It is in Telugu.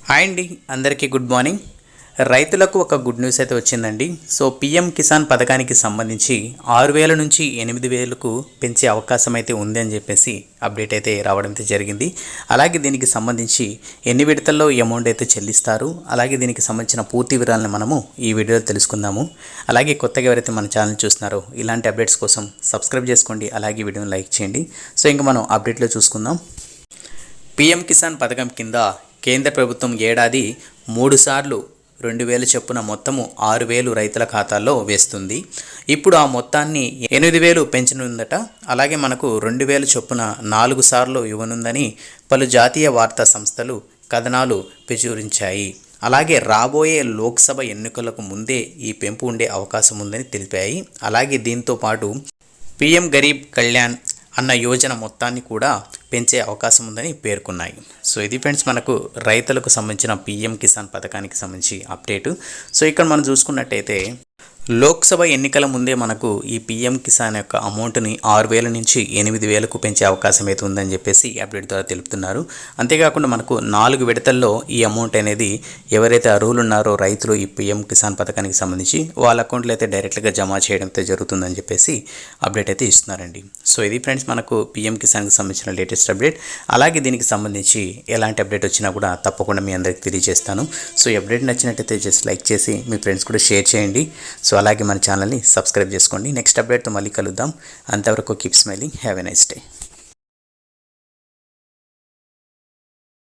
హాయ్ అండి, అందరికీ గుడ్ మార్నింగ్. రైతులకు ఒక గుడ్ న్యూస్ అయితే వచ్చిందండి. సో పిఎం కిసాన్ పథకానికి సంబంధించి 6,000 నుంచి 8,000కు పెంచే అవకాశం అయితే ఉంది అని చెప్పేసి అప్డేట్ అయితే రావడం అయితే జరిగింది. అలాగే దీనికి సంబంధించి ఎన్ని విడతల్లో ఈ అమౌంట్ అయితే చెల్లిస్తారు, అలాగే దీనికి సంబంధించిన పూర్తి వివరాలను మనము ఈ వీడియోలో తెలుసుకుందాము. అలాగే కొత్తగా ఎవరైతే మన ఛానల్ చూస్తున్నారో ఇలాంటి అప్డేట్స్ కోసం సబ్స్క్రైబ్ చేసుకోండి, అలాగే వీడియోని లైక్ చేయండి. సో ఇంకా మనం అప్డేట్లో చూసుకుందాం. పిఎం కిసాన్ పథకం కింద కేంద్ర ప్రభుత్వం ఏడాది 3 సార్లు 2,000 చొప్పున మొత్తము 6,000 రైతుల ఖాతాల్లో వేస్తుంది. ఇప్పుడు ఆ మొత్తాన్ని 8,000 పెంచనుందట. అలాగే మనకు 2,000 చొప్పున 4 సార్లు ఇవ్వనుందని పలు జాతీయ వార్తా సంస్థలు కథనాలు ప్రచురించాయి. అలాగే రాబోయే లోక్సభ ఎన్నికలకు ముందే ఈ పెంపు ఉండే అవకాశం ఉందని తెలిపాయి. అలాగే దీంతో పాటు పిఎం గరీబ్ కళ్యాణ్ అన్న యోజన మొత్తాన్ని కూడా పెంచే అవకాశం ఉందని పేర్కొన్నాయి. సో ఇది ఫ్రెండ్స్ మనకు రైతులకు సంబంధించిన పిఎం కిసాన్ పథకానికి సంబంధించి అప్డేటు. సో ఇక్కడ మనం చూసుకున్నట్టయితే లోక్సభ ఎన్నికల ముందే మనకు ఈ పిఎం కిసాన్ యొక్క అమౌంట్ని 6,000 నుంచి 8,000కు పెంచే అవకాశం అయితే ఉందని చెప్పేసి అప్డేట్ ద్వారా తెలుపుతున్నారు. అంతేకాకుండా మనకు 4 విడతల్లో ఈ అమౌంట్ అనేది ఎవరైతే అర్హులు ఉన్నారో రైతులు ఈ పిఎం కిసాన్ పథకానికి సంబంధించి వాళ్ళ అకౌంట్లో అయితే డైరెక్ట్గా జమ చేయడం అయితే జరుగుతుందని చెప్పేసి అప్డేట్ అయితే ఇస్తున్నారండి. సో ఇది ఫ్రెండ్స్ మనకు పిఎం కిసాన్కి సంబంధించిన లేటెస్ట్ అప్డేట్. అలాగే దీనికి సంబంధించి ఎలాంటి అప్డేట్ వచ్చినా కూడా తప్పకుండా మీ అందరికి తెలియజేస్తాను. సో ఈ అప్డేట్ నచ్చినట్టయితే జస్ట్ లైక్ చేసి మీ ఫ్రెండ్స్ కూడా షేర్ చేయండి. సో అలాగే మన ఛానల్ని సబ్స్క్రైబ్ చేసుకోండి. నెక్స్ట్ అప్డేట్తో మళ్ళీ కలుద్దాం. అంతవరకు keep smiling. Have a nice day.